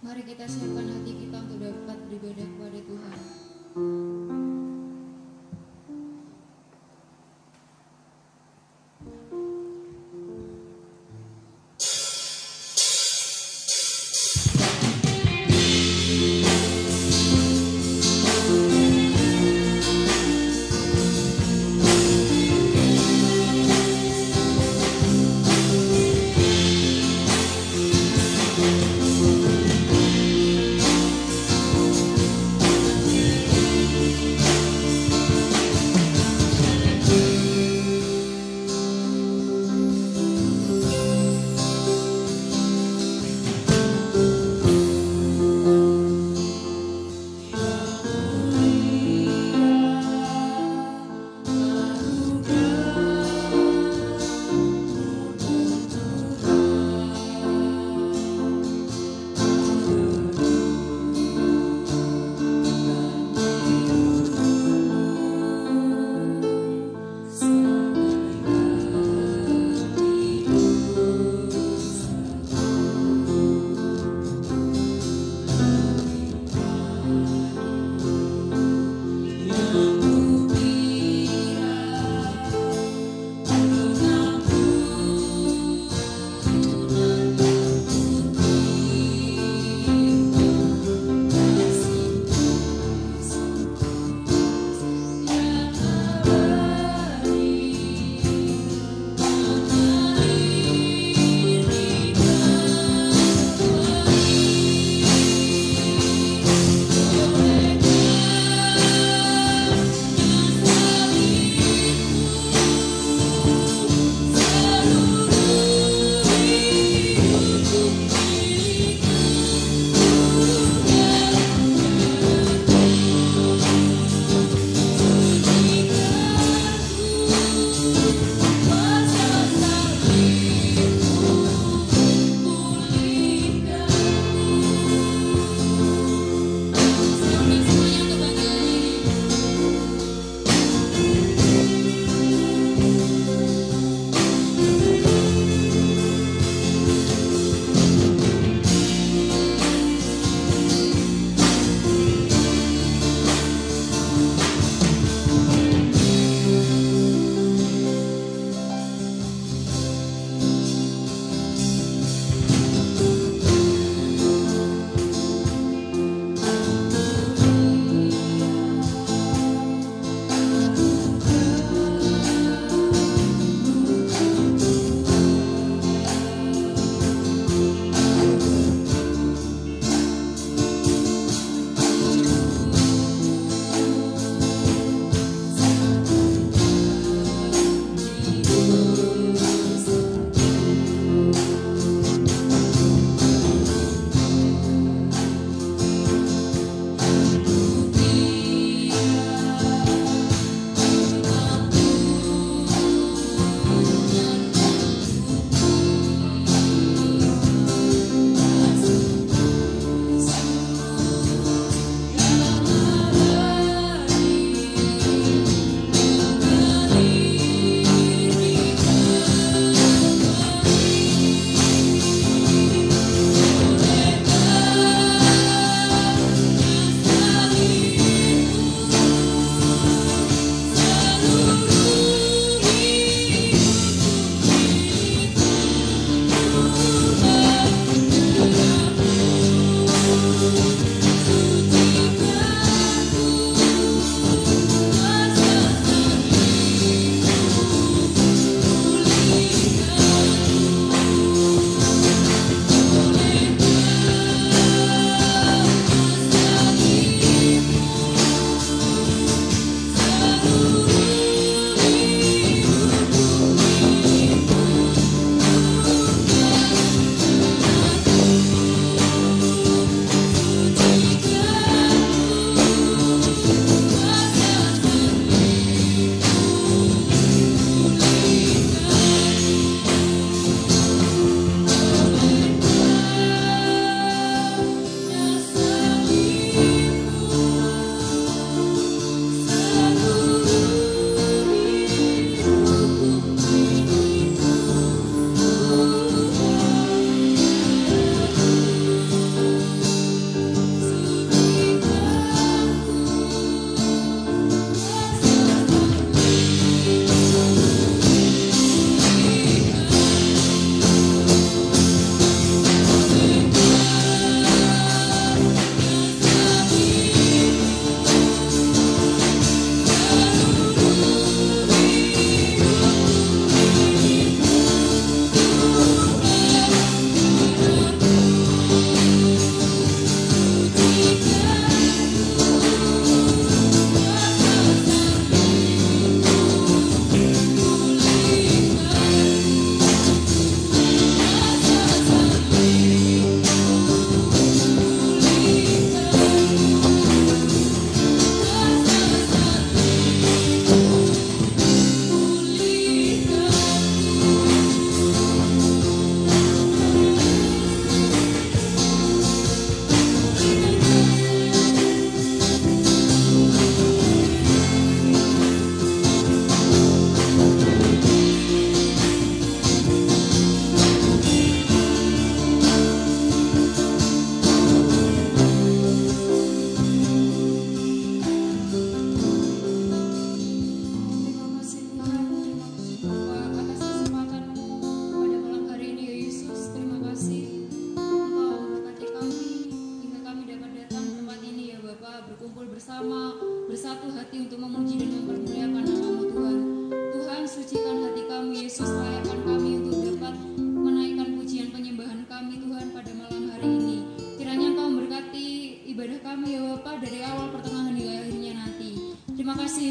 Mari kita siapkan hati kita untuk dapat beribadah kepada Tuhan.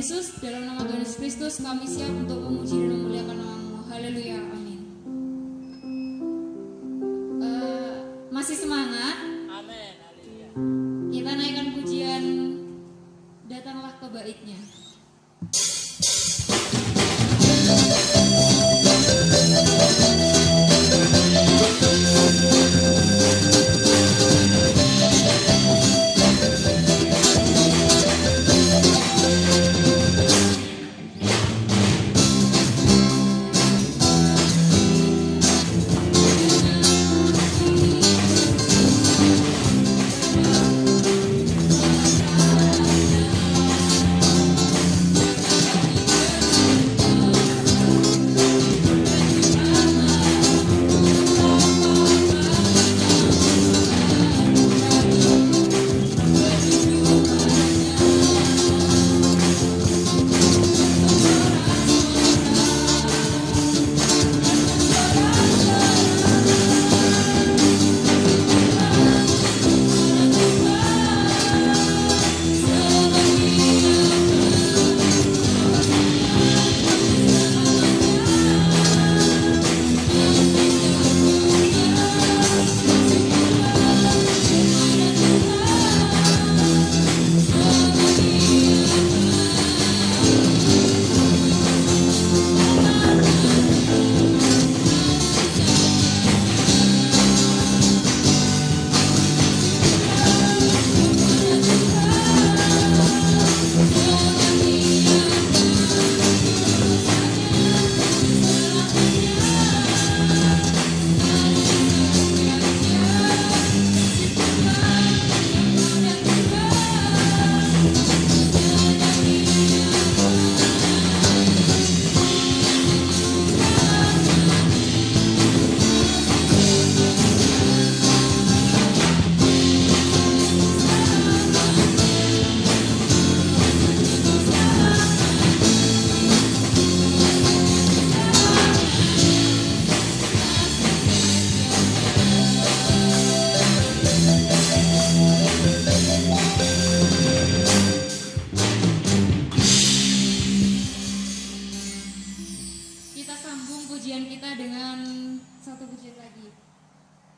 Yesus, dalam nama Tuhan Yesus Kristus, kami siap untuk memuji dan memuliakan nama-Mu. Haleluya, amin. Masih semangat? Amin, haleluya. Kita naikkan pujian Datanglah ke Baitnya.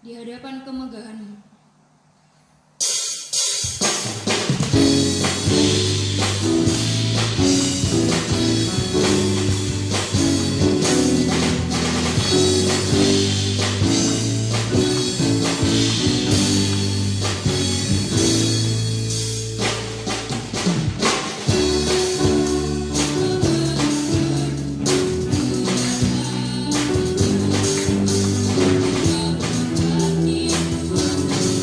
Di hadapan kemegahan-Mu. Thank you.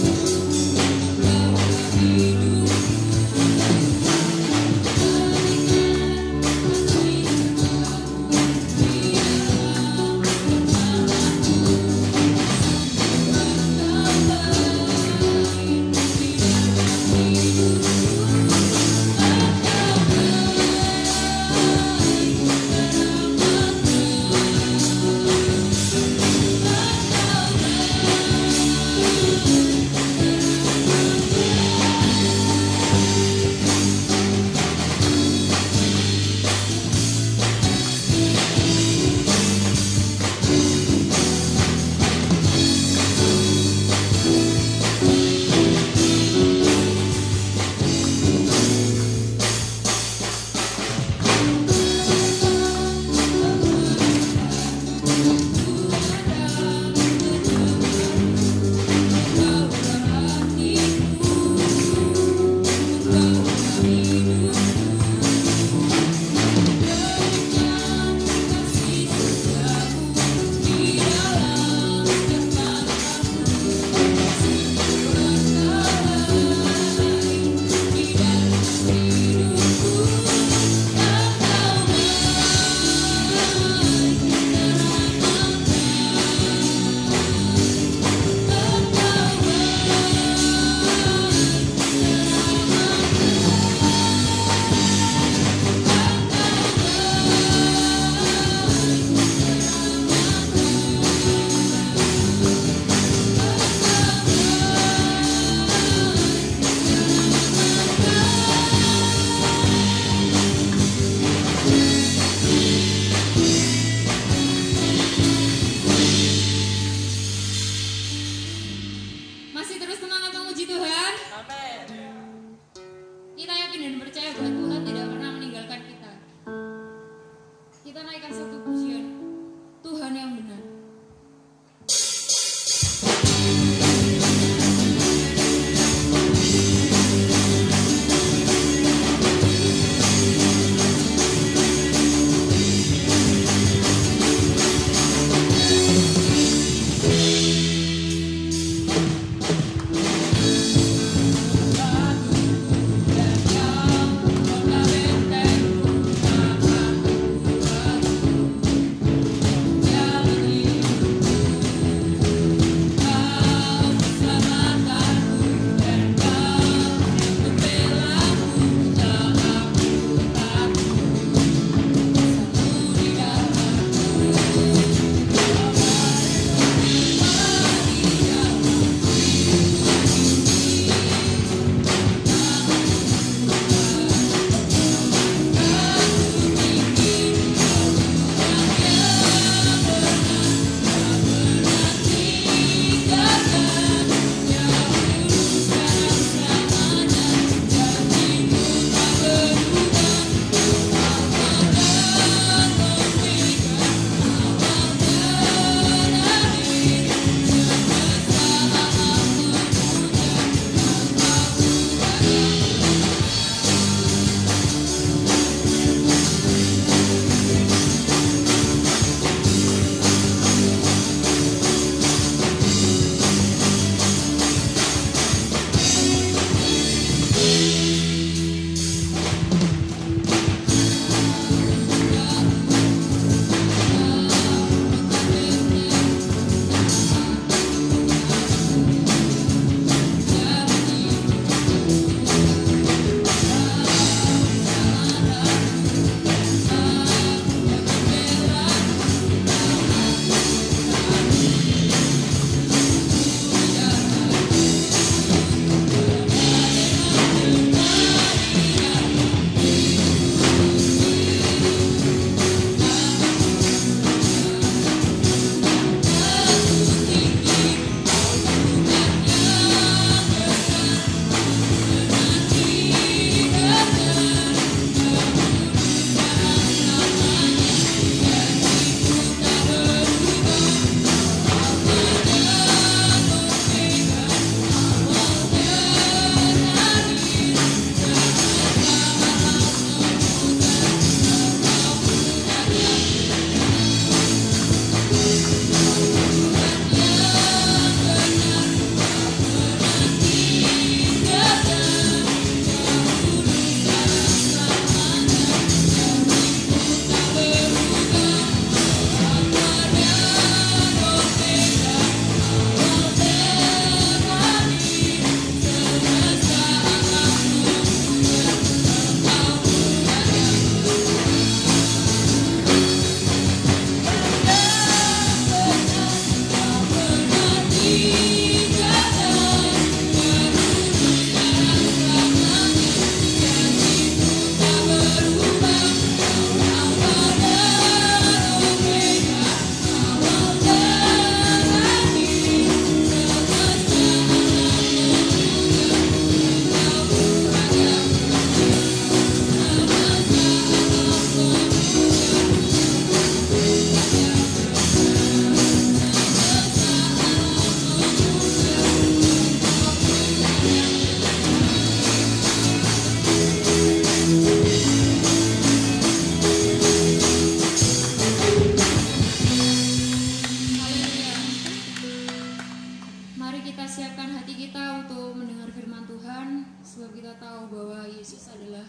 kita siapkan hati kita untuk mendengar firman Tuhan, sebab kita tahu bahwa Yesus adalah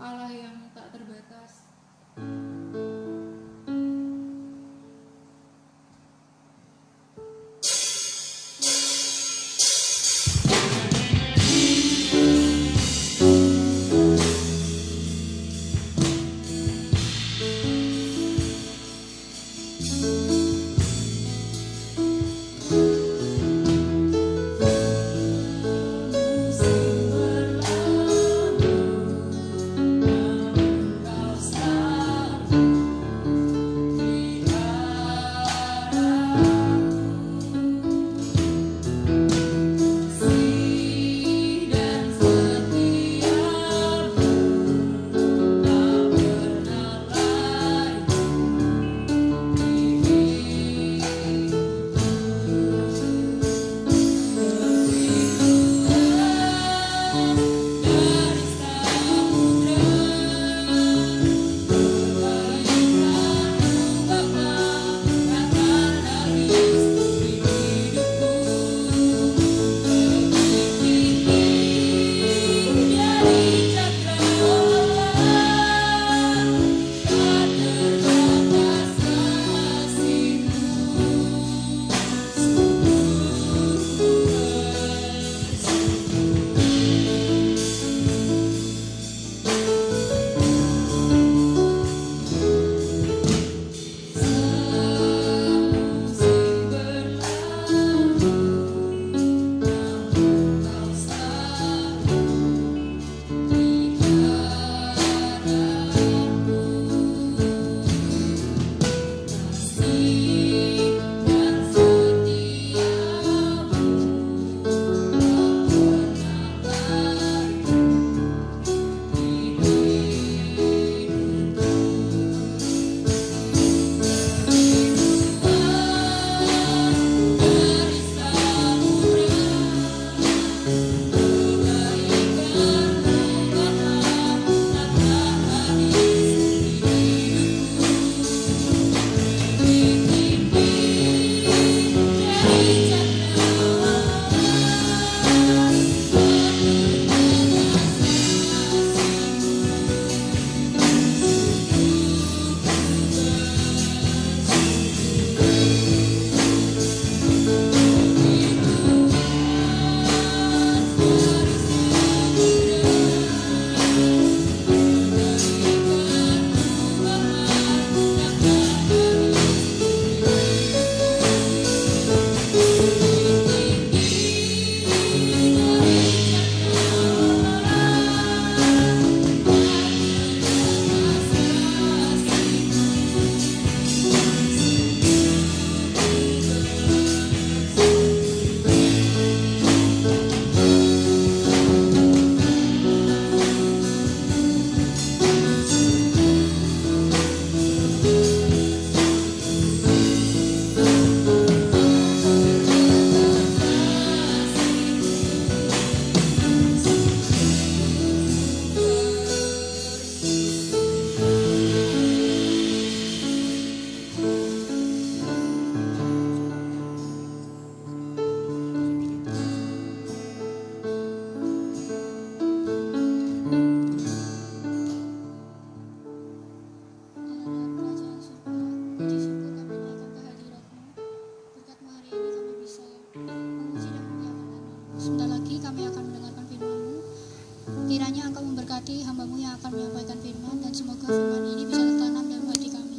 Allah yang tak terbatas. memberkati hamba-Mu yang akan menyampaikan firman, dan semoga firman ini bisa tertanam dalam hati kami.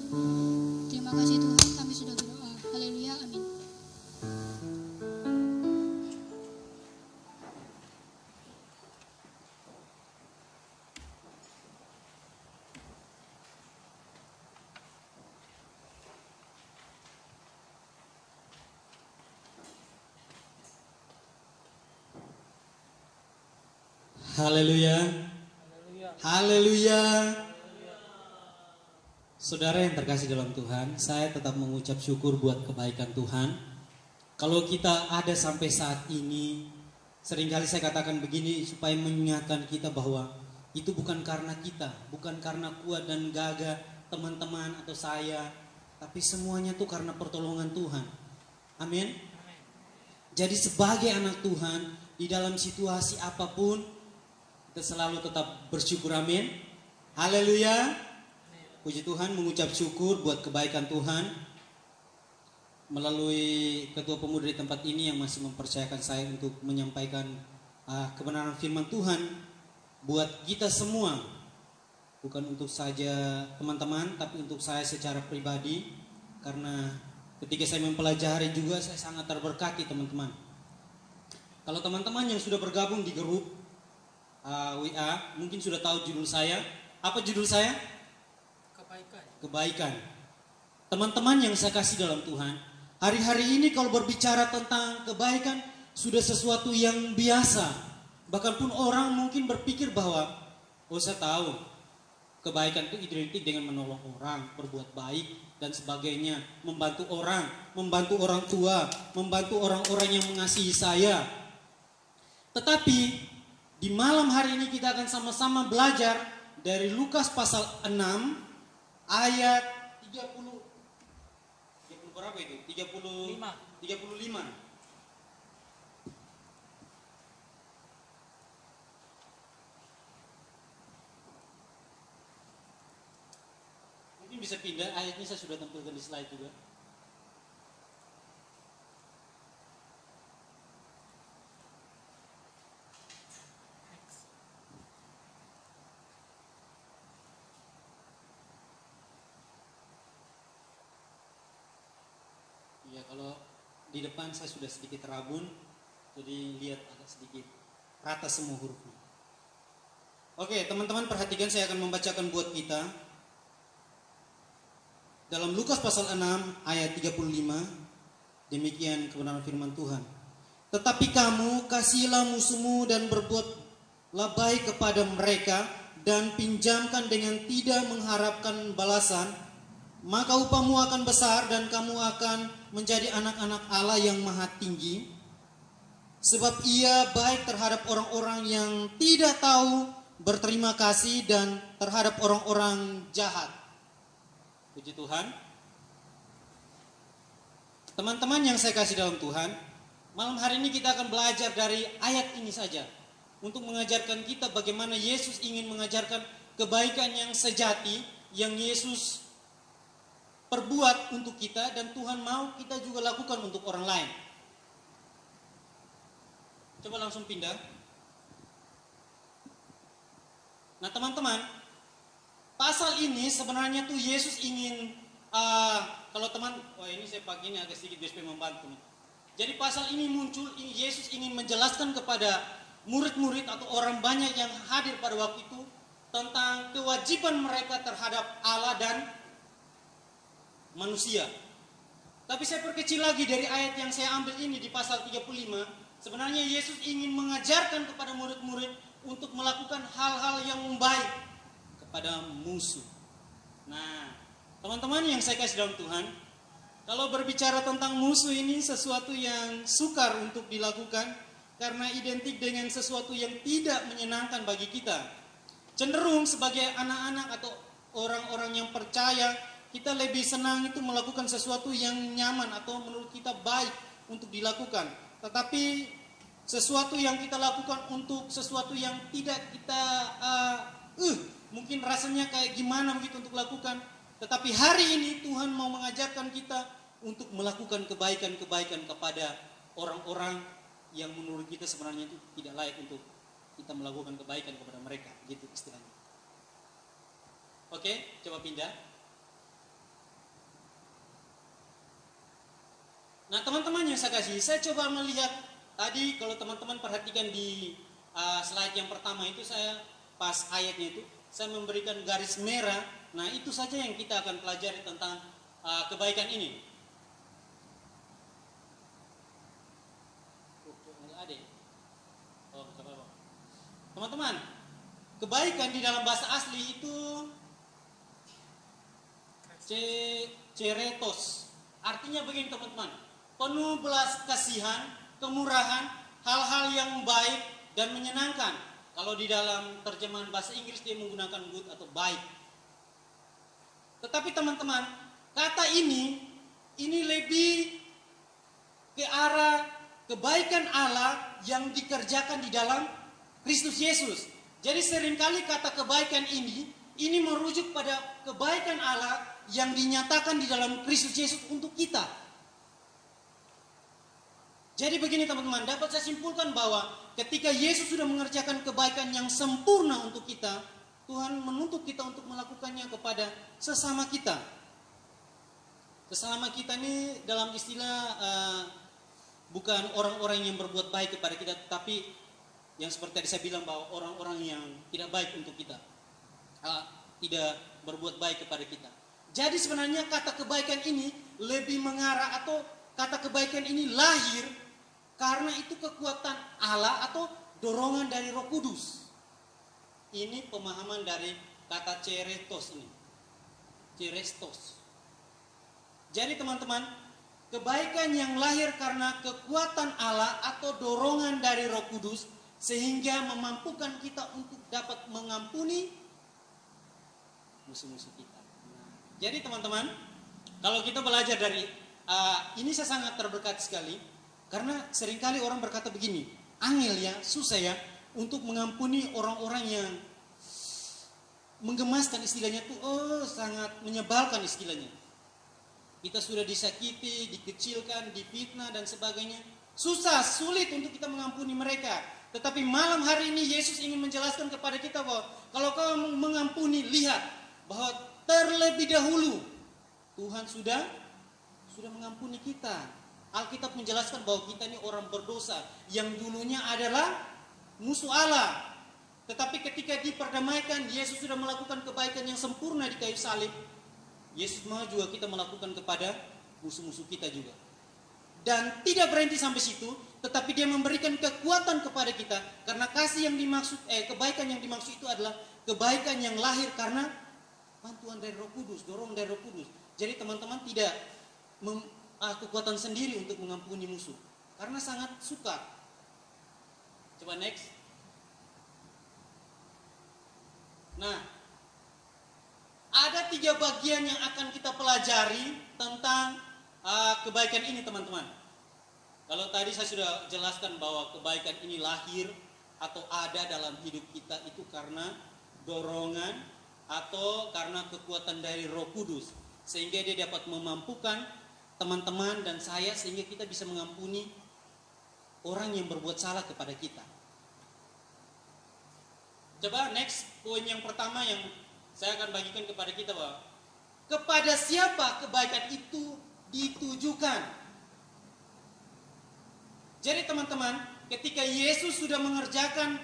Terima kasih Tuhan, kami sudah berdoa. Haleluya, amin. Haleluya. Haleluya. Saudara yang terkasih dalam Tuhan, saya tetap mengucap syukur buat kebaikan Tuhan. Kalau kita ada sampai saat ini, seringkali saya katakan begini supaya mengingatkan kita bahwa itu bukan karena kita, bukan karena kuat dan gagah teman-teman atau saya, tapi semuanya itu karena pertolongan Tuhan. Amin. Jadi sebagai anak Tuhan, di dalam situasi apapun, kita selalu tetap bersyukur, amin. Haleluya. Puji Tuhan, mengucap syukur buat kebaikan Tuhan. Melalui ketua pemuda di tempat ini yang masih mempercayakan saya untuk menyampaikan kebenaran firman Tuhan buat kita semua. Bukan untuk saja teman-teman, tapi untuk saya secara pribadi. Karena ketika saya mempelajari juga saya sangat terberkati, teman-teman. Kalau teman-teman yang sudah bergabung di grup WA, mungkin sudah tahu judul saya. Apa judul saya? Kebaikan. Teman-teman yang saya kasih dalam Tuhan, hari-hari ini kalau berbicara tentang kebaikan sudah sesuatu yang biasa. Bahkan pun orang mungkin berpikir bahwa, oh saya tahu, kebaikan itu identik dengan menolong orang, berbuat baik dan sebagainya, membantu orang tua, membantu orang-orang yang mengasihi saya. Tetapi di malam hari ini kita akan sama-sama belajar dari Lukas pasal 6 ayat 30 berapa itu? 35. Mungkin bisa pindah, ayatnya saya sudah tampilkan di slide juga. Ya, kalau di depan saya sudah sedikit terabun, jadi lihat agak sedikit rata semua hurufnya. Oke, teman-teman perhatikan, saya akan membacakan buat kita. Dalam Lukas pasal 6 ayat 35, demikian kebenaran firman Tuhan. Tetapi kamu kasihilah musuhmu dan berbuatlah baik kepada mereka dan pinjamkan dengan tidak mengharapkan balasan, maka upahmu akan besar dan kamu akan menjadi anak-anak Allah yang maha tinggi. Sebab ia baik terhadap orang-orang yang tidak tahu berterima kasih dan terhadap orang-orang jahat. Puji Tuhan. Teman-teman yang saya kasih dalam Tuhan, malam hari ini kita akan belajar dari ayat ini saja untuk mengajarkan kita bagaimana Yesus ingin mengajarkan kebaikan yang sejati yang Yesus perbuat untuk kita dan Tuhan mau kita juga lakukan untuk orang lain. Coba langsung pindah. Nah teman-teman, pasal ini sebenarnya tuh Yesus ingin kalau teman, ini saya pakai ini agak sedikit biar membantu. Jadi pasal ini muncul, Yesus ingin menjelaskan kepada murid-murid atau orang banyak yang hadir pada waktu itu tentang kewajiban mereka terhadap Allah dan manusia. Tapi saya perkecil lagi dari ayat yang saya ambil ini di pasal 35. Sebenarnya Yesus ingin mengajarkan kepada murid-murid untuk melakukan hal-hal yang baik kepada musuh. Nah, teman-teman yang saya kasih dalam Tuhan, kalau berbicara tentang musuh ini sesuatu yang sukar untuk dilakukan karena identik dengan sesuatu yang tidak menyenangkan bagi kita. Cenderung sebagai anak-anak atau orang-orang yang percaya, kita lebih senang itu melakukan sesuatu yang nyaman atau menurut kita baik untuk dilakukan. Tetapi sesuatu yang kita lakukan untuk sesuatu yang tidak kita mungkin rasanya kayak gimana begitu untuk lakukan. Tetapi hari ini Tuhan mau mengajarkan kita untuk melakukan kebaikan-kebaikan kepada orang-orang yang menurut kita sebenarnya itu tidak layak untuk kita melakukan kebaikan kepada mereka, gitu istilahnya. Oke, coba pindah. Nah teman-teman yang saya kasih, saya coba melihat tadi kalau teman-teman perhatikan di slide yang pertama itu saya pas ayatnya itu saya memberikan garis merah. Nah itu saja yang kita akan pelajari tentang kebaikan ini. Teman-teman, kebaikan di dalam bahasa asli itu ceretos. Artinya begini teman-teman, penuh belas kasihan, kemurahan, hal-hal yang baik dan menyenangkan. Kalau di dalam terjemahan bahasa Inggris dia menggunakan good atau baik. Tetapi teman-teman, kata ini lebih ke arah kebaikan Allah yang dikerjakan di dalam Kristus Yesus. Jadi seringkali kata kebaikan ini merujuk pada kebaikan Allah yang dinyatakan di dalam Kristus Yesus untuk kita. Jadi begini teman-teman, dapat saya simpulkan bahwa ketika Yesus sudah mengerjakan kebaikan yang sempurna untuk kita, Tuhan menuntut kita untuk melakukannya kepada sesama kita. Sesama kita ini dalam istilah bukan orang-orang yang berbuat baik kepada kita, tapi yang seperti tadi saya bilang bahwa orang-orang yang tidak baik untuk kita, tidak berbuat baik kepada kita. Jadi sebenarnya kata kebaikan ini lebih mengarah, atau kata kebaikan ini lahir karena itu kekuatan Allah atau dorongan dari Roh Kudus. Ini pemahaman dari kata cerestos ini. Cerestos. Jadi teman-teman, kebaikan yang lahir karena kekuatan Allah atau dorongan dari Roh Kudus sehingga memampukan kita untuk dapat mengampuni musuh-musuh kita. Jadi teman-teman, kalau kita belajar dari ini saya sangat terberkati sekali, karena seringkali orang berkata begini, angel ya, susah ya untuk mengampuni orang-orang yang menggemaskan istilahnya tuh, sangat menyebalkan istilahnya. Kita sudah disakiti, dikecilkan, difitnah dan sebagainya. Susah, sulit untuk kita mengampuni mereka. Tetapi malam hari ini Yesus ingin menjelaskan kepada kita bahwa kalau kau mengampuni, lihat bahwa terlebih dahulu Tuhan sudah mengampuni kita. Alkitab menjelaskan bahwa kita ini orang berdosa yang dulunya adalah musuh Allah. Tetapi ketika diperdamaikan, Yesus sudah melakukan kebaikan yang sempurna di kayu salib. Yesus mau juga kita melakukan kepada musuh-musuh kita juga. Dan tidak berhenti sampai situ, tetapi dia memberikan kekuatan kepada kita. Karena kasih yang dimaksud, kebaikan yang dimaksud itu adalah kebaikan yang lahir karena bantuan dari Roh Kudus, dorongan dari Roh Kudus. Jadi teman-teman tidak kekuatan sendiri untuk mengampuni musuh, karena sangat suka. Coba next. Nah, ada 3 bagian yang akan kita pelajari tentang kebaikan ini teman-teman. Kalau tadi saya sudah jelaskan bahwa kebaikan ini lahir atau ada dalam hidup kita itu karena dorongan atau karena kekuatan dari Roh Kudus, sehingga dia dapat memampukan teman-teman dan saya sehingga kita bisa mengampuni orang yang berbuat salah kepada kita. Coba next, poin yang pertama yang saya akan bagikan kepada kita bahwa kepada siapa kebaikan itu ditujukan. Jadi teman-teman, ketika Yesus sudah mengerjakan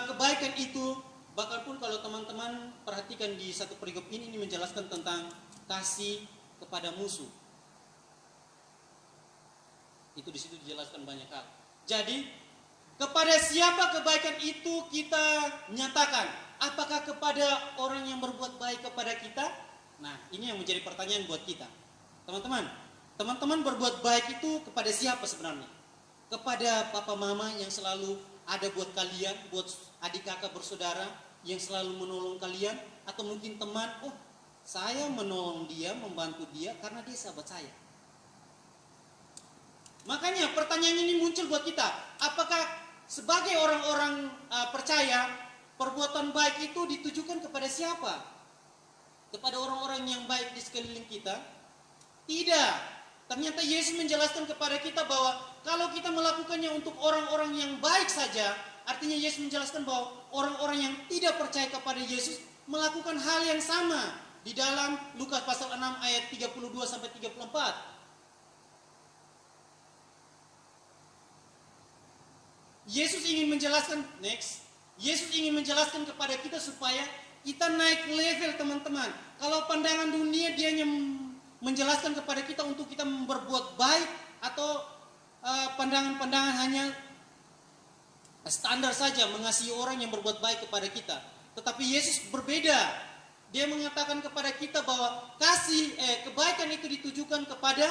kebaikan itu, bahkan pun kalau teman-teman perhatikan di satu perikop ini menjelaskan tentang kasih kepada musuh. Itu di situ dijelaskan banyak hal. Jadi kepada siapa kebaikan itu kita nyatakan? Apakah kepada orang yang berbuat baik kepada kita? Nah, ini yang menjadi pertanyaan buat kita. Teman-teman berbuat baik itu kepada siapa sebenarnya? Kepada papa mama yang selalu ada buat kalian, buat adik kakak bersaudara yang selalu menolong kalian, atau mungkin teman, saya menolong dia, membantu dia karena dia sahabat saya. Makanya pertanyaan ini muncul buat kita, apakah sebagai orang-orang percaya perbuatan baik itu ditujukan kepada siapa? Kepada orang-orang yang baik di sekeliling kita? Tidak. Ternyata Yesus menjelaskan kepada kita bahwa kalau kita melakukannya untuk orang-orang yang baik saja, artinya Yesus menjelaskan bahwa orang-orang yang tidak percaya kepada Yesus melakukan hal yang sama di dalam Lukas pasal 6 ayat 32 sampai 34. Yesus ingin menjelaskan kepada kita supaya kita naik level teman-teman. Kalau pandangan dunia dia hanya menjelaskan kepada kita untuk kita berbuat baik atau pandangan-pandangan hanya standar saja mengasihi orang yang berbuat baik kepada kita. Tetapi Yesus berbeda. Dia mengatakan kepada kita bahwa kebaikan itu ditujukan kepada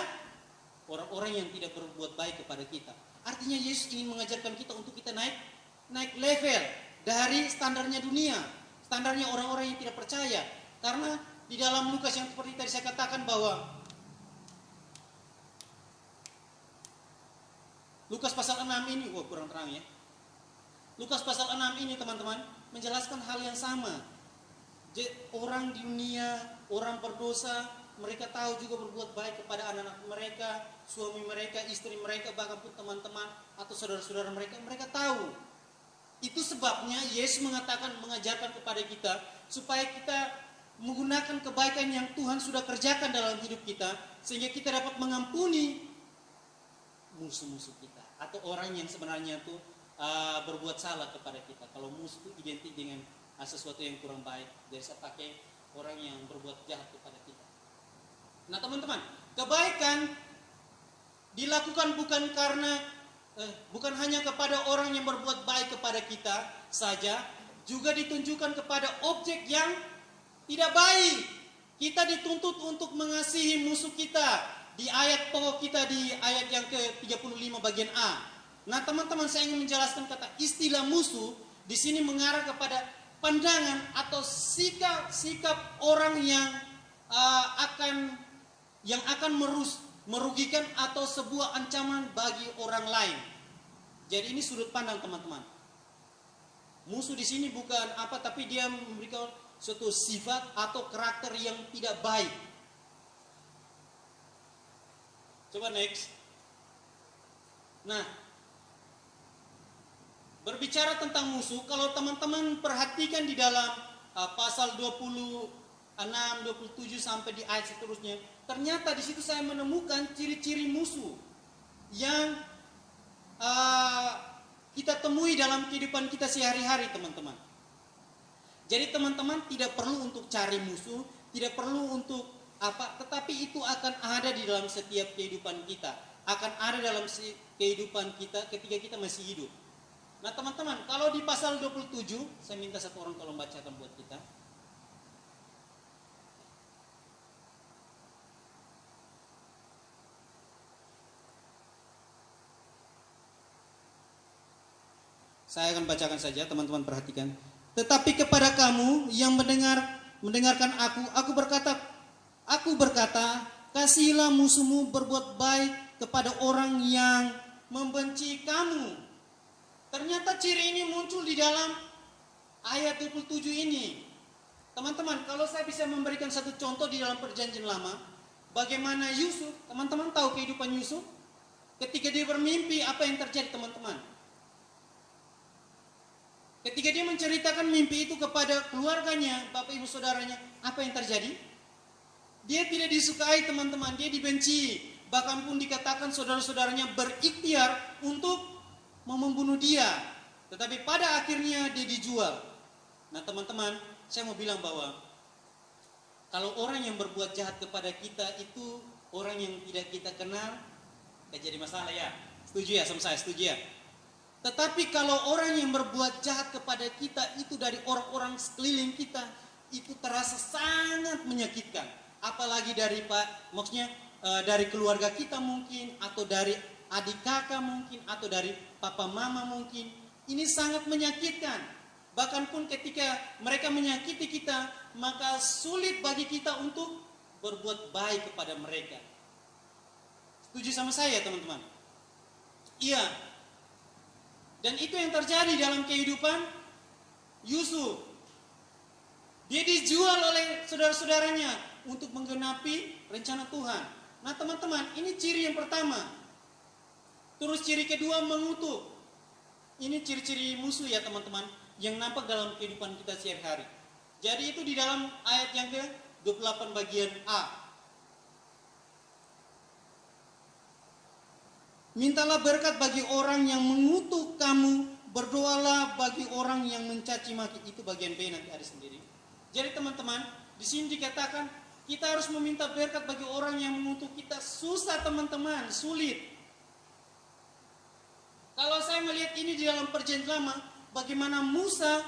orang-orang yang tidak berbuat baik kepada kita. Artinya Yesus ingin mengajarkan kita untuk kita naik level dari standarnya dunia, standarnya orang-orang yang tidak percaya. Karena di dalam Lukas yang seperti tadi saya katakan bahwa Lukas pasal 6 ini, kurang terang ya. Lukas pasal 6 ini teman-teman menjelaskan hal yang sama. Orang di dunia, orang berdosa, mereka tahu juga berbuat baik kepada anak-anak mereka, suami mereka, istri mereka, bahkan pun teman-teman atau saudara-saudara mereka, mereka tahu. Itu sebabnya Yesus mengajarkan kepada kita supaya kita menggunakan kebaikan yang Tuhan sudah kerjakan dalam hidup kita, sehingga kita dapat mengampuni musuh-musuh kita atau orang yang sebenarnya tuh berbuat salah kepada kita. Kalau musuh itu identik dengan sesuatu yang kurang baik, jadi saya pakai orang yang berbuat jahat kepada kita. Nah teman-teman, kebaikan dilakukan bukan hanya kepada orang yang berbuat baik kepada kita saja, juga ditunjukkan kepada objek yang tidak baik. Kita dituntut untuk mengasihi musuh kita di ayat pokok kita di ayat yang ke-35 bagian A. Nah teman-teman, saya ingin menjelaskan kata istilah musuh di sini mengarah kepada pandangan atau sikap orang yang akan merugikan atau sebuah ancaman bagi orang lain. Jadi ini sudut pandang teman-teman. Musuh di sini bukan apa, tapi dia memberikan suatu sifat atau karakter yang tidak baik. Coba next. Nah, berbicara tentang musuh, kalau teman-teman perhatikan di dalam pasal 26, 27 sampai di ayat seterusnya, ternyata di situ saya menemukan ciri-ciri musuh yang kita temui dalam kehidupan kita sehari-hari, teman-teman. Jadi teman-teman tidak perlu untuk cari musuh, tidak perlu untuk tetapi itu akan ada di dalam setiap kehidupan kita, akan ada dalam kehidupan kita ketika kita masih hidup. Nah teman-teman, kalau di pasal 27, saya minta satu orang tolong bacakan buat kita. Saya akan bacakan saja, teman-teman perhatikan. Tetapi kepada kamu yang mendengarkan aku berkata, kasihilah musuhmu, berbuat baik kepada orang yang membenci kamu. Ternyata ciri ini muncul di dalam ayat 27 ini. Teman-teman, kalau saya bisa memberikan satu contoh di dalam perjanjian lama, bagaimana Yusuf, teman-teman tahu kehidupan Yusuf? Ketika dia bermimpi, apa yang terjadi teman-teman? Ketika dia menceritakan mimpi itu kepada keluarganya, bapak ibu saudaranya, apa yang terjadi? Dia tidak disukai teman-teman, dia dibenci. Bahkan pun dikatakan saudara-saudaranya berikhtiar untuk membunuh dia, tetapi pada akhirnya dia dijual. Nah teman-teman, saya mau bilang bahwa kalau orang yang berbuat jahat kepada kita itu orang yang tidak kita kenal, tidak jadi masalah ya. Setuju ya sama saya? Setuju ya? Tetapi kalau orang yang berbuat jahat kepada kita itu dari orang-orang sekeliling kita, itu terasa sangat menyakitkan. Apalagi dari dari keluarga kita mungkin, atau dari adik kakak mungkin, atau dari papa mama mungkin. Ini sangat menyakitkan. Bahkan pun ketika mereka menyakiti kita, maka sulit bagi kita untuk berbuat baik kepada mereka. Setuju sama saya teman-teman? Iya. Dan itu yang terjadi dalam kehidupan Yusuf. Dia dijual oleh saudara-saudaranya untuk menggenapi rencana Tuhan. Nah teman-teman, ini ciri yang pertama. Terus ciri kedua, mengutuk. Ini ciri-ciri musuh ya teman-teman, yang nampak dalam kehidupan kita sehari-hari. Jadi itu di dalam ayat yang ke-28 bagian A. Mintalah berkat bagi orang yang mengutuk kamu, berdoalah bagi orang yang mencaci maki. Itu bagian B, nanti ada sendiri. Jadi teman-teman, di sini dikatakan kita harus meminta berkat bagi orang yang mengutuk kita. Susah teman-teman, sulit. Kalau saya melihat ini di dalam perjanjian lama, bagaimana Musa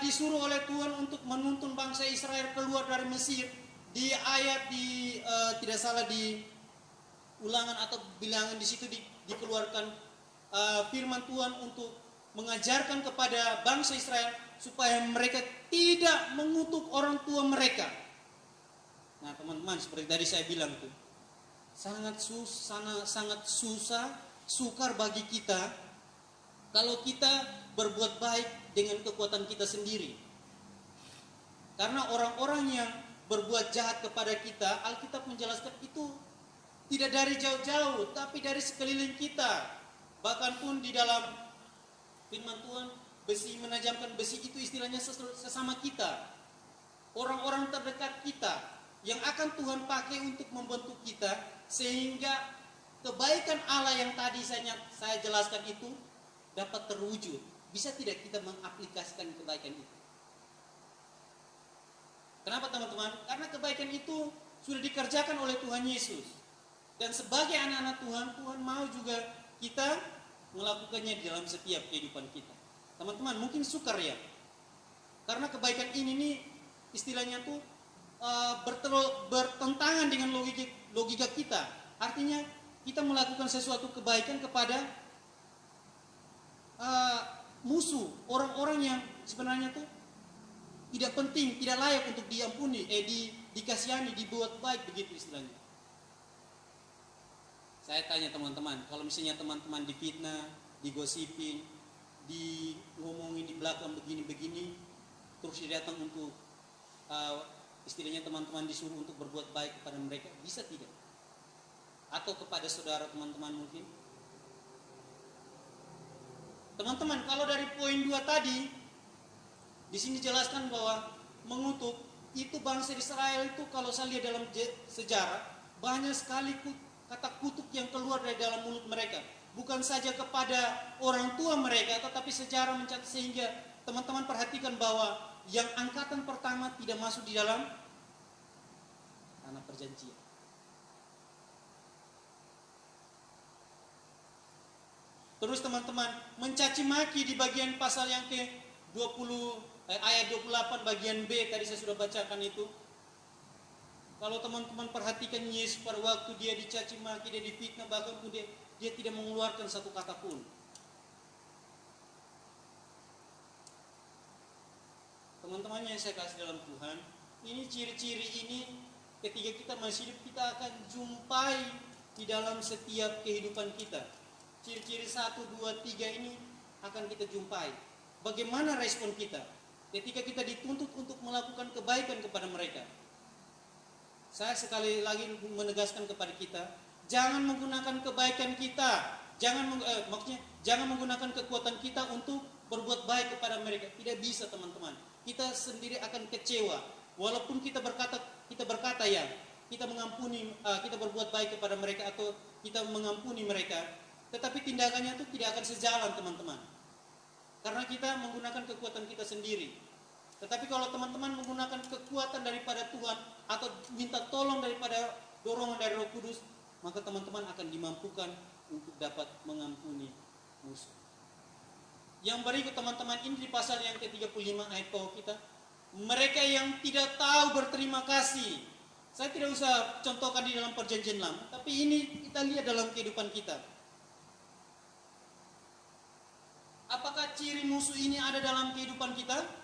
disuruh oleh Tuhan untuk menuntun bangsa Israel keluar dari Mesir. Di ayat tidak salah di Ulangan atau Bilangan, di situ dikeluarkan firman Tuhan untuk mengajarkan kepada bangsa Israel supaya mereka tidak mengutuk orang tua mereka. Nah teman-teman, seperti tadi saya bilang tuh, sangat susah, sukar bagi kita kalau kita berbuat baik dengan kekuatan kita sendiri. Karena orang-orang yang berbuat jahat kepada kita, Alkitab menjelaskan itu tidak dari jauh-jauh, tapi dari sekeliling kita. Bahkan pun di dalam firman Tuhan, besi menajamkan besi itu istilahnya sesama kita. Orang-orang terdekat kita yang akan Tuhan pakai untuk membentuk kita, sehingga kebaikan Allah yang tadi saya jelaskan itu dapat terwujud. Bisa tidak kita mengaplikasikan kebaikan itu? Kenapa teman-teman? Karena kebaikan itu sudah dikerjakan oleh Tuhan Yesus. Dan sebagai anak-anak Tuhan, Tuhan mau juga kita melakukannya di dalam setiap kehidupan kita. Teman-teman, mungkin sukar ya. Karena kebaikan ini nih istilahnya tuh bertentangan dengan logika kita. Artinya kita melakukan sesuatu kebaikan kepada musuh, orang-orang yang sebenarnya tuh tidak penting, tidak layak untuk diampuni, dikasihani, dibuat baik, begitu istilahnya. Saya tanya teman-teman, kalau misalnya teman-teman difitnah, digosipin, ngomongin di belakang begini-begini, terus dia datang untuk istilahnya teman-teman disuruh untuk berbuat baik kepada mereka, bisa tidak? Atau kepada saudara teman-teman mungkin? Teman-teman, kalau dari poin 2 tadi, di sini jelaskan bahwa mengutuk itu bangsa Israel itu, kalau saya lihat dalam sejarah, banyak sekali kata kutuk yang keluar dari dalam mulut mereka. Bukan saja kepada orang tua mereka, tetapi sejarah mencatat sehingga teman-teman perhatikan bahwa yang angkatan pertama tidak masuk di dalam tanah perjanjian. Terus teman-teman, mencaci maki di bagian pasal yang ke-20 ayat 28 bagian B tadi saya sudah bacakan itu. Kalau teman-teman perhatikan Yesus pada waktu dia dicaci maki, dia difitnah, bahkan pun dia tidak mengeluarkan satu kata pun. Teman-teman yang saya kasih dalam Tuhan, ini ciri-ciri ini ketika kita masih hidup kita akan jumpai di dalam setiap kehidupan kita. Ciri-ciri 1, 2, 3 ini akan kita jumpai. Bagaimana respon kita ketika kita dituntut untuk melakukan kebaikan kepada mereka? Saya sekali lagi menegaskan kepada kita, jangan menggunakan kebaikan kita, jangan menggunakan kekuatan kita untuk berbuat baik kepada mereka. Tidak bisa teman-teman. Kita sendiri akan kecewa. Walaupun kita berkata ya, kita mengampuni, kita berbuat baik kepada mereka atau kita mengampuni mereka, tetapi tindakannya itu tidak akan sejalan teman-teman. Karena kita menggunakan kekuatan kita sendiri. Tetapi kalau teman-teman menggunakan kekuatan daripada Tuhan atau minta tolong daripada dorongan dari Roh Kudus, maka teman-teman akan dimampukan untuk dapat mengampuni musuh. Yang berikut teman-teman, ini di pasal yang ke-35 ayat bawah kita. Mereka yang tidak tahu berterima kasih. Saya tidak usah contohkan di dalam perjanjian lama, tapi ini kita lihat dalam kehidupan kita. Apakah ciri musuh ini ada dalam kehidupan kita?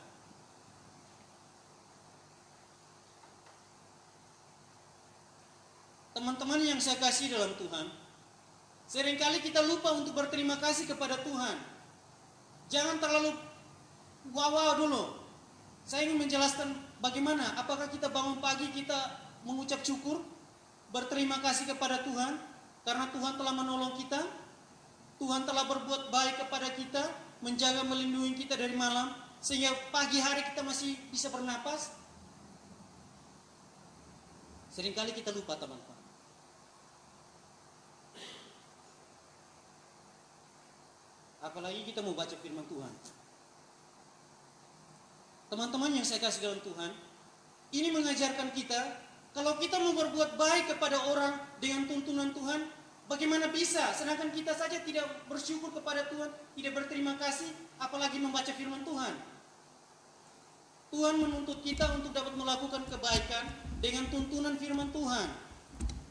Teman-teman yang saya kasih dalam Tuhan, seringkali kita lupa untuk berterima kasih kepada Tuhan. Jangan terlalu wow dulu. Saya ingin menjelaskan bagaimana, apakah kita bangun pagi kita mengucap syukur, berterima kasih kepada Tuhan karena Tuhan telah menolong kita, Tuhan telah berbuat baik kepada kita, menjaga melindungi kita dari malam, sehingga pagi hari kita masih bisa bernapas. Seringkali kita lupa teman-teman. Apalagi kita mau baca firman Tuhan. Teman-teman yang saya kasih dalam Tuhan, ini mengajarkan kita, kalau kita mau berbuat baik kepada orang dengan tuntunan Tuhan, bagaimana bisa? Sedangkan kita saja tidak bersyukur kepada Tuhan, tidak berterima kasih, apalagi membaca firman Tuhan. Tuhan menuntut kita untuk dapat melakukan kebaikan dengan tuntunan firman Tuhan.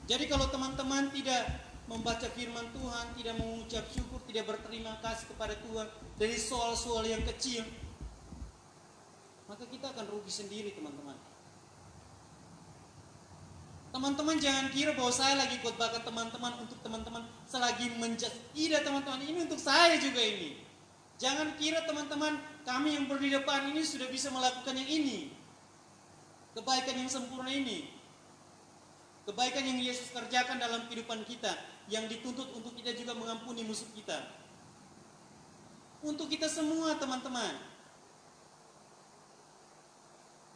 Jadi kalau teman-teman tidak membaca firman Tuhan, tidak mengucap syukur, tidak berterima kasih kepada Tuhan dari soal-soal yang kecil, maka kita akan rugi sendiri teman-teman. Teman-teman jangan kira bahwa saya lagi khotbahkan teman-teman untuk teman-teman selagi tidak teman-teman, ini untuk saya juga ini. Jangan kira teman-teman kami yang berdiri di depan ini sudah bisa melakukan yang ini. Kebaikan yang sempurna ini. Kebaikan yang Yesus kerjakan dalam kehidupan kita, yang dituntut untuk kita juga mengampuni musuh kita. Untuk kita semua teman-teman.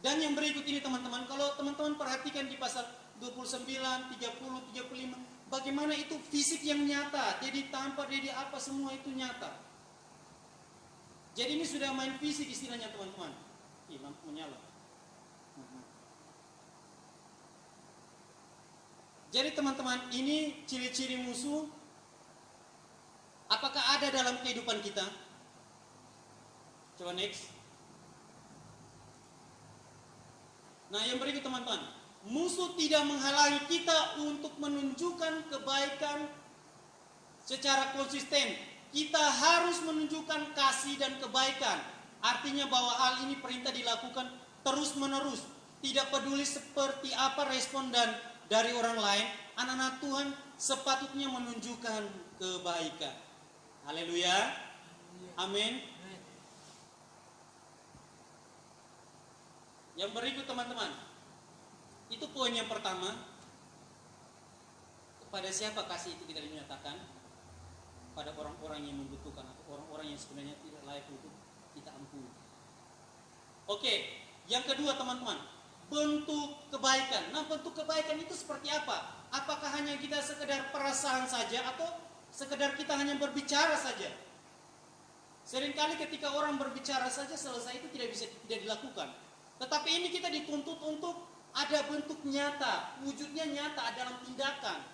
Dan yang berikut ini teman-teman, kalau teman-teman perhatikan di pasal 29, 30, 35, bagaimana itu fisik yang nyata, dia ditampar, dia apa, semua itu nyata. Jadi ini sudah main fisik istilahnya teman-teman. Lampu menyala. Jadi teman-teman, ini ciri-ciri musuh. Apakah ada dalam kehidupan kita? Coba next. Nah yang berikut teman-teman, musuh tidak menghalangi kita untuk menunjukkan kebaikan secara konsisten. Kita harus menunjukkan kasih dan kebaikan. Artinya bahwa hal ini perintah dilakukan terus menerus. Tidak peduli seperti apa respon dari orang lain, anak-anak Tuhan sepatutnya menunjukkan kebaikan. Haleluya. Amin. Yang berikut teman-teman, itu poin yang pertama. Kepada siapa kasih itu kita dinyatakan? Pada orang-orang yang membutuhkan atau orang-orang yang sebenarnya tidak layak untuk kita ampuni. Oke, yang kedua teman-teman, bentuk kebaikan. Nah, bentuk kebaikan itu seperti apa? Apakah hanya kita sekedar perasaan saja atau sekedar kita hanya berbicara saja? Seringkali ketika orang berbicara saja selesai itu tidak dilakukan. Tetapi ini kita dituntut untuk ada bentuk nyata, wujudnya nyata dalam tindakan.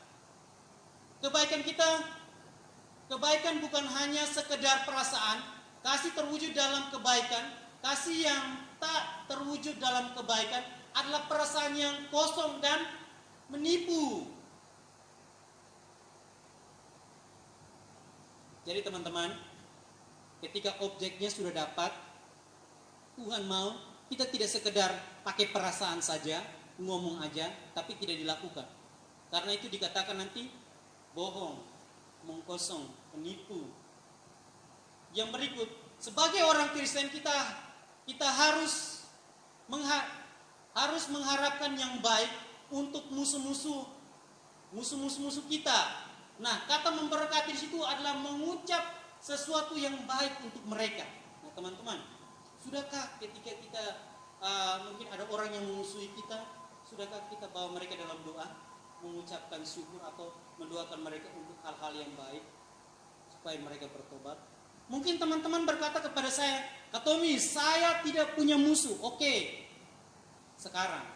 Kebaikan bukan hanya sekedar perasaan, kasih terwujud dalam kebaikan, kasih yang tak terwujud dalam kebaikan adalah perasaan yang kosong dan menipu. Jadi teman-teman, ketika objeknya sudah dapat, Tuhan mau kita tidak sekedar pakai perasaan saja, ngomong aja, tapi tidak dilakukan. Karena itu dikatakan nanti bohong, mengkosong, menipu. Yang berikut, sebagai orang Kristen kita harus mengharapkan yang baik untuk musuh-musuh kita. Nah, kata memberkati di situ adalah mengucap sesuatu yang baik untuk mereka. Nah, teman-teman, sudahkah ketika kita mungkin ada orang yang memusuhi kita, sudahkah kita bawa mereka dalam doa, mengucapkan syukur atau mendoakan mereka untuk hal-hal yang baik supaya mereka bertobat? Mungkin teman-teman berkata kepada saya, Kak Tommy, saya tidak punya musuh. Oke, sekarang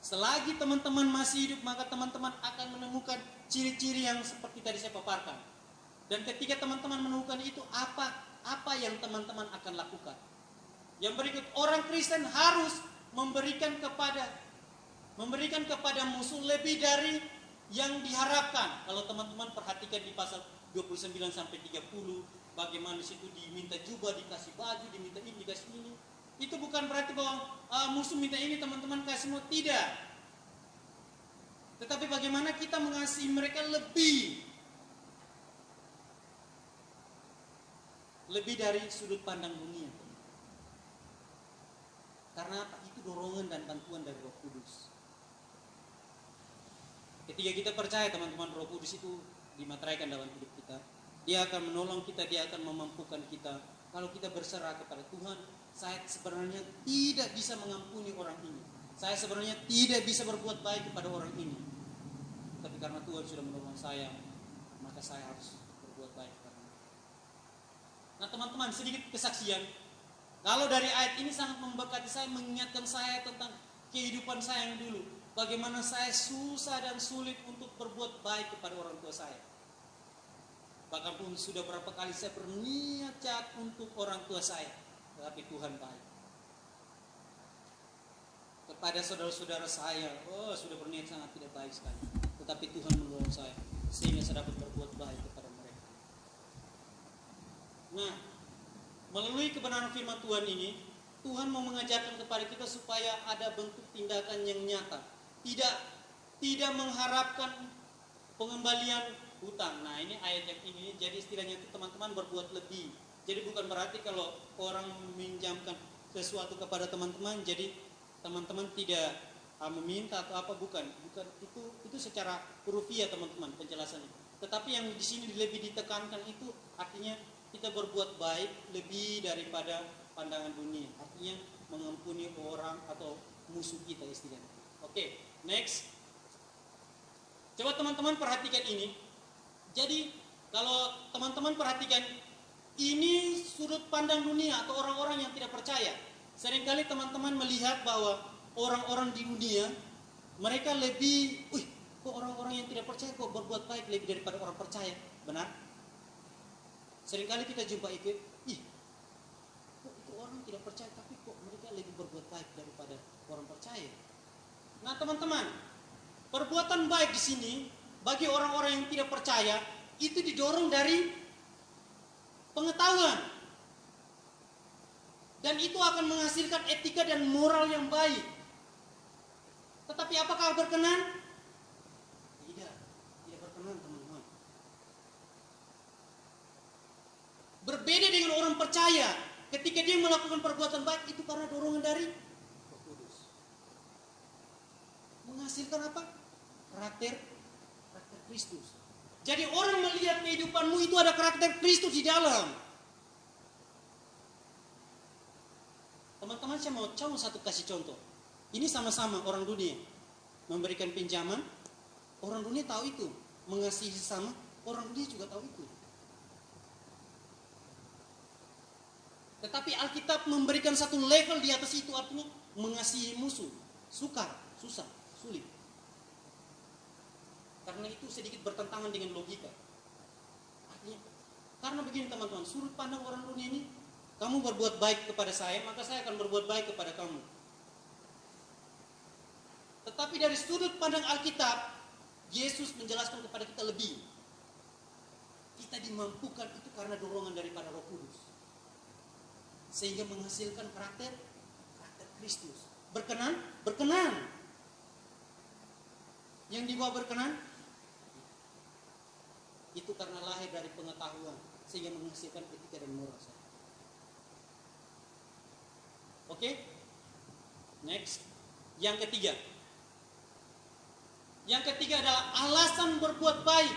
selagi teman-teman masih hidup, maka teman-teman akan menemukan ciri-ciri yang seperti tadi saya paparkan. Dan ketika teman-teman menemukan itu, apa yang teman-teman akan lakukan? Yang berikut, orang Kristen harus memberikan kepada musuh lebih dari yang diharapkan. Kalau teman-teman perhatikan di pasal 29 sampai 30, bagaimana di situ diminta jubah, dikasih baju, diminta ini, dikasih ini. Itu bukan berarti bahwa musuh minta ini teman-teman kasih semua, tidak. Tetapi bagaimana kita mengasihi mereka lebih dari sudut pandang dunia. Karena apa? Itu dorongan dan bantuan dari Roh Kudus. Ketika kita percaya teman-teman, Roh Kudus itu dimateraikan dalam hidup kita, dia akan menolong kita, dia akan memampukan kita. Kalau kita berserah kepada Tuhan, saya sebenarnya tidak bisa mengampuni orang ini, saya sebenarnya tidak bisa berbuat baik kepada orang ini, tapi karena Tuhan sudah menolong saya, maka saya harus berbuat baik. Nah teman-teman, sedikit kesaksian. Kalau dari ayat ini sangat memberkati saya, mengingatkan saya tentang kehidupan saya yang dulu. Bagaimana saya susah dan sulit untuk berbuat baik kepada orang tua saya. Bahkan pun sudah berapa kali saya berniat jahat untuk orang tua saya. Tetapi Tuhan baik. Kepada saudara-saudara saya, sudah berniat sangat tidak baik sekali. Tetapi Tuhan menolong saya, sehingga saya dapat berbuat baik kepada mereka. Nah, melalui kebenaran firman Tuhan ini, Tuhan mau mengajarkan kepada kita supaya ada bentuk tindakan yang nyata. tidak mengharapkan pengembalian hutang. Nah, ini ayat yang ini, jadi istilahnya itu teman-teman berbuat lebih. Jadi bukan berarti kalau orang meminjamkan sesuatu kepada teman-teman, jadi teman-teman tidak meminta atau apa, bukan itu secara hurufiah teman-teman penjelasannya. Tetapi yang di sini lebih ditekankan itu artinya kita berbuat baik lebih daripada pandangan dunia. Artinya mengampuni orang atau musuh kita istilahnya. Oke, next. Coba teman-teman perhatikan ini. Jadi kalau teman-teman perhatikan ini sudut pandang dunia atau orang-orang yang tidak percaya. Seringkali teman-teman melihat bahwa orang-orang di dunia mereka lebih, kok orang-orang yang tidak percaya kok berbuat baik lebih daripada orang percaya. Benar? Seringkali kita jumpa itu, kok itu orang tidak percaya tapi kok mereka lebih berbuat baik daripada orang percaya. Nah, teman-teman, perbuatan baik di sini bagi orang-orang yang tidak percaya itu didorong dari pengetahuan. Dan itu akan menghasilkan etika dan moral yang baik. Tetapi apakah berkenan? Tidak berkenan, teman-teman. Berbeda dengan orang percaya, ketika dia melakukan perbuatan baik itu karena dorongan dari Roh Kudus. Menghasilkan apa? Karakter Kristus. Jadi orang melihat kehidupanmu itu ada karakter Kristus di dalam. Teman-teman, saya mau kasih contoh. Ini sama-sama orang dunia memberikan pinjaman, orang dunia tahu itu. Mengasihi sesama, orang dunia juga tahu itu. Tetapi Alkitab memberikan satu level di atas itu, artinya mengasihi musuh, sukar, susah, sulit. Karena itu sedikit bertentangan dengan logika. Artinya, karena begini teman-teman, sudut pandang orang dunia ini, kamu berbuat baik kepada saya, maka saya akan berbuat baik kepada kamu. Tetapi dari sudut pandang Alkitab, Yesus menjelaskan kepada kita lebih. Kita dimampukan itu karena dorongan daripada Roh Kudus. Sehingga menghasilkan karakter Kristus. Berkenan? Berkenan. Yang dibawa berkenan? Itu karena lahir dari pengetahuan. Sehingga menghasilkan etika dan moral. Oke? Next. Yang ketiga. Yang ketiga adalah alasan berbuat baik.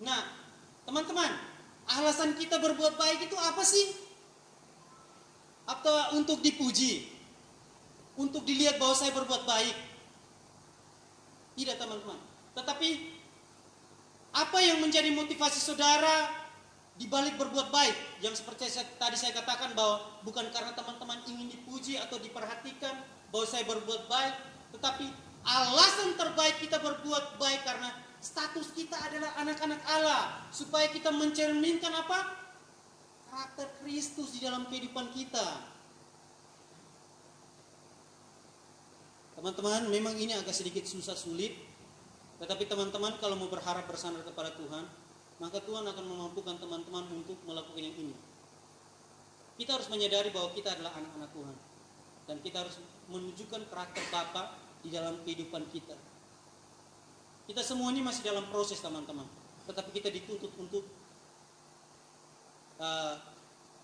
Nah, teman-teman, alasan kita berbuat baik itu apa sih? Atau untuk dipuji? Untuk dilihat bahwa saya berbuat baik? Tidak, teman-teman. Tetapi apa yang menjadi motivasi saudara di balik berbuat baik? Yang seperti tadi saya katakan bahwa bukan karena teman-teman ingin dipuji atau diperhatikan bahwa saya berbuat baik, tetapi alasan terbaik kita berbuat baik karena status kita adalah anak-anak Allah, supaya kita mencerminkan apa? Karakter Kristus di dalam kehidupan kita. Teman-teman, memang ini agak sedikit susah sulit, tetapi teman-teman kalau mau berharap bersandar kepada Tuhan, maka Tuhan akan memampukan teman-teman untuk melakukan yang ini. Kita harus menyadari bahwa kita adalah anak-anak Tuhan, dan kita harus menunjukkan karakter Bapa di dalam kehidupan kita. Kita semua ini masih dalam proses, teman-teman, tetapi kita dituntut untuk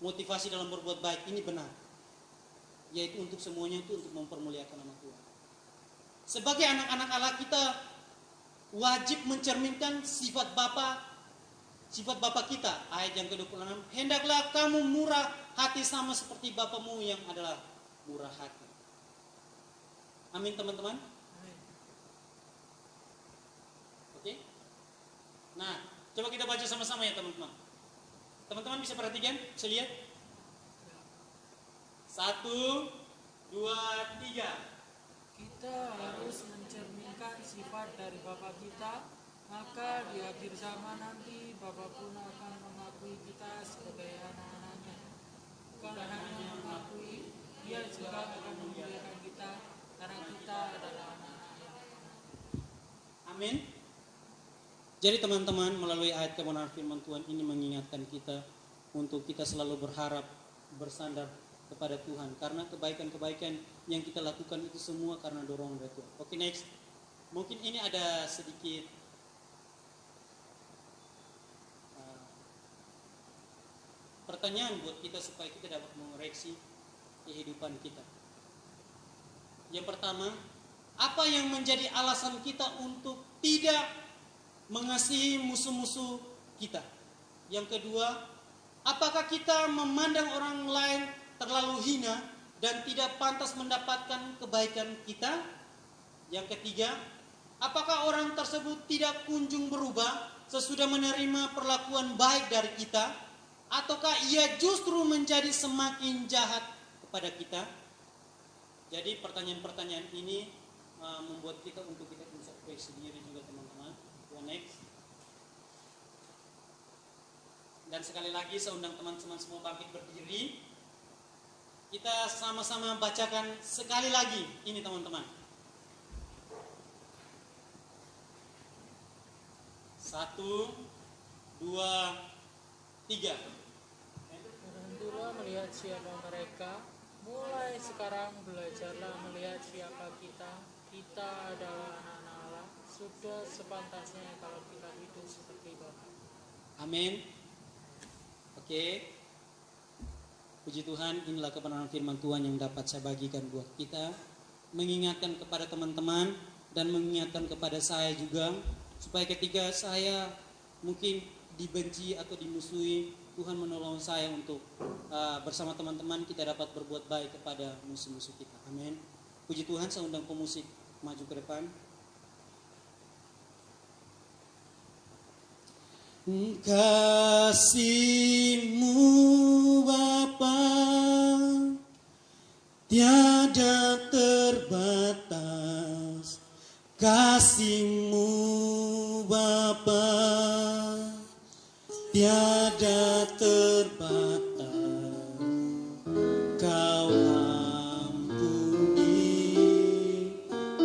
motivasi dalam berbuat baik ini benar, yaitu untuk semuanya itu untuk mempermuliakan nama Tuhan. Sebagai anak-anak Allah, kita wajib mencerminkan sifat Bapa kita. Ayat yang ke-26, hendaklah kamu murah hati sama seperti Bapamu yang adalah murah hati. Amin, teman-teman. Oke. Nah, coba kita baca sama-sama ya, teman-teman. Teman-teman bisa perhatikan, bisa lihat? 1, 2, 3. Kita harus mencerminkan sifat dari Bapa kita, maka di akhir zaman nanti Bapa pun akan mengakui kita sebagai anak-anaknya. Bukan hanya mengakui, Dia juga akan memuliakan kita karena kita adalah anak-anaknya. Amin. Jadi teman-teman, melalui ayat kebenaran firman Tuhan ini mengingatkan kita untuk kita selalu berharap bersandar kepada Tuhan. Karena kebaikan-kebaikan yang kita lakukan itu semua karena dorongan dari Tuhan. Oke, next. Mungkin ini ada sedikit pertanyaan buat kita supaya kita dapat mengoreksi kehidupan kita. Yang pertama, apa yang menjadi alasan kita untuk tidak mengasihi musuh-musuh kita? Yang kedua, apakah kita memandang orang lain terlalu hina dan tidak pantas mendapatkan kebaikan kita? Yang ketiga, apakah orang tersebut tidak kunjung berubah sesudah menerima perlakuan baik dari kita? Ataukah ia justru menjadi semakin jahat kepada kita? Jadi pertanyaan-pertanyaan ini membuat kita untuk kita introspeksi diri juga, teman-teman. Next. Dan sekali lagi saya undang teman-teman semua bangkit berdiri. Kita sama-sama bacakan sekali lagi ini, teman-teman. 1, 2, 3. Berhentilah melihat siapa mereka. Mulai sekarang belajarlah melihat siapa kita. Kita adalah anak-anak Allah. Sudah sepantasnya kalau kita hidup seperti Bapa. Amin. Oke. Puji Tuhan, inilah kebenaran firman Tuhan yang dapat saya bagikan buat kita. Mengingatkan kepada teman-teman dan mengingatkan kepada saya juga. Supaya ketika saya mungkin dibenci atau dimusuhi, Tuhan menolong saya untuk bersama teman-teman kita dapat berbuat baik kepada musuh-musuh kita. Amin. Puji Tuhan, saya undang pemusik maju ke depan. Kasih-Mu Bapa tiada terbatas, kasih-Mu Bapa tiada terbatas. Kau ampuni,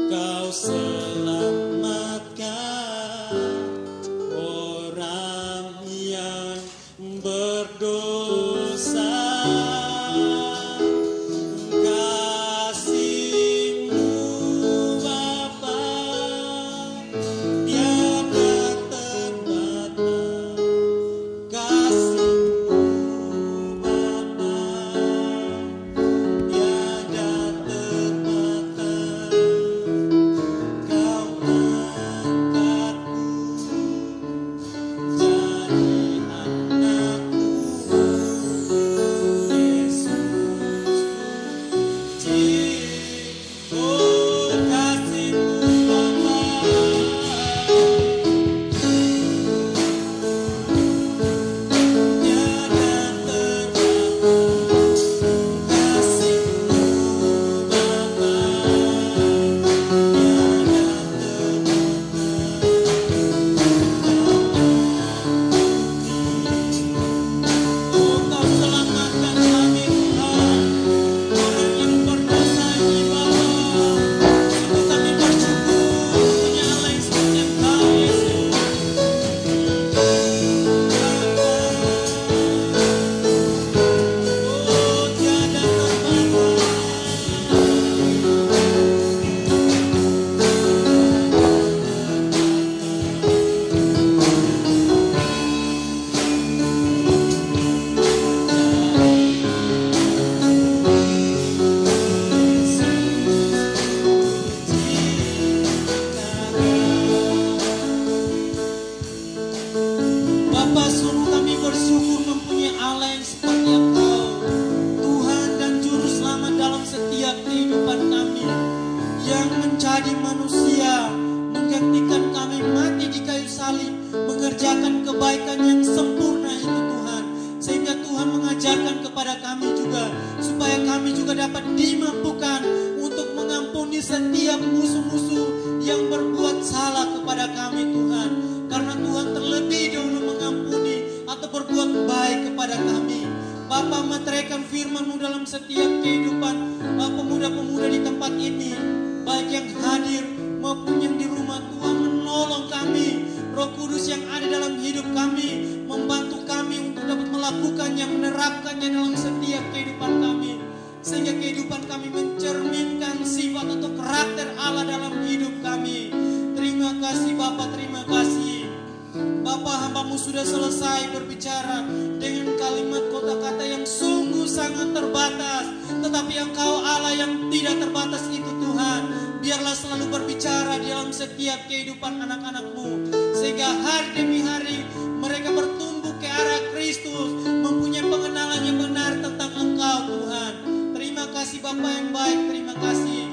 Kau selamatkan orang yang berdosa. Kasih-Mu Bapa tiada terbatas, kasih-Mu Bapa tiada terbatas. Kau angkatku jadi anakmu, Yesus puji. Oh, kasih-Mu Bapa tiada terbatas, kasih-Mu Bapa oh, Kau selamatkan kami Tuhan, orang yang berdosa ini Bapa. Sungguh kami bersyukur punya Allah yang seperti Engkau, Yesus. Oh, tiada Bapa, sungguh kami bersyukur mempunyai Allah yang seperti Engkau, Tuhan dan Juru Selamat dalam setiap kehidupan kami, yang menjadi manusia, menggantikan kami mati di kayu salib, mengerjakan kebaikan yang sempurna itu Tuhan, sehingga Tuhan mengajarkan kepada kami juga, supaya kami juga dapat dimampukan untuk mengampuni setiap musuh-musuh yang berbuat salah kepada kami Tuhan. Karena Tuhan terlebih dahulu mengampuni atau berbuat baik kepada kami. Bapa, meteraikan firman-Mu dalam setiap kehidupan pemuda-pemuda di tempat ini, baik yang hadir maupun yang di rumah. Tuhan menolong kami, Roh Kudus yang ada dalam hidup kami, membantu kami untuk dapat melakukannya, menerapkannya dalam setiap kehidupan kami. sudah selesai berbicara dengan kalimat kata-kata yang sungguh sangat terbatas. Tetapi Engkau Allah yang tidak terbatas itu Tuhan. Biarlah selalu berbicara di dalam setiap kehidupan anak-anak-Mu. Sehingga hari demi hari mereka bertumbuh ke arah Kristus. Mempunyai pengenalan yang benar tentang Engkau Tuhan. Terima kasih Bapa yang baik, terima kasih.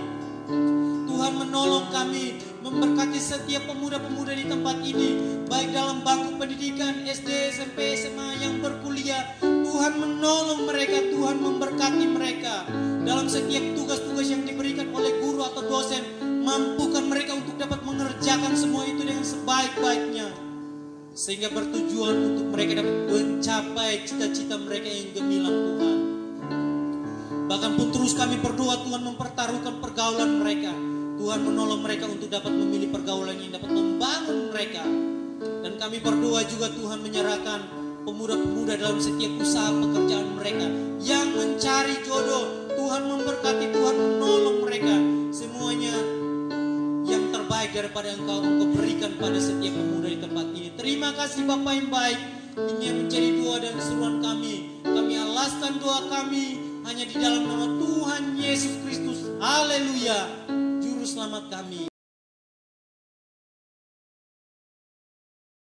Tuhan menolong kami, memberkati setiap pemuda-pemuda di tempat ini, baik dalam bangku pendidikan SD, SMP, SMA yang berkuliah. Tuhan menolong mereka, Tuhan memberkati mereka dalam setiap tugas-tugas yang diberikan oleh guru atau dosen. Mampukan mereka untuk dapat mengerjakan semua itu dengan sebaik-baiknya, sehingga bertujuan untuk mereka dapat mencapai cita-cita mereka yang gemilang Tuhan. Bahkan pun terus kami berdoa Tuhan mempertaruhkan pergaulan mereka. Tuhan menolong mereka untuk dapat memilih pergaulan yang dapat membangun mereka. Dan kami berdoa juga Tuhan menyerahkan pemuda-pemuda dalam setiap usaha pekerjaan mereka yang mencari jodoh. Tuhan memberkati, Tuhan menolong mereka. Semuanya yang terbaik daripada Engkau berikan pada setiap pemuda di tempat ini. Terima kasih Bapa yang baik. Ini yang menjadi doa dan seruan kami. Kami alaskan doa kami hanya di dalam nama Tuhan Yesus Kristus. Haleluya. Juru selamat kami.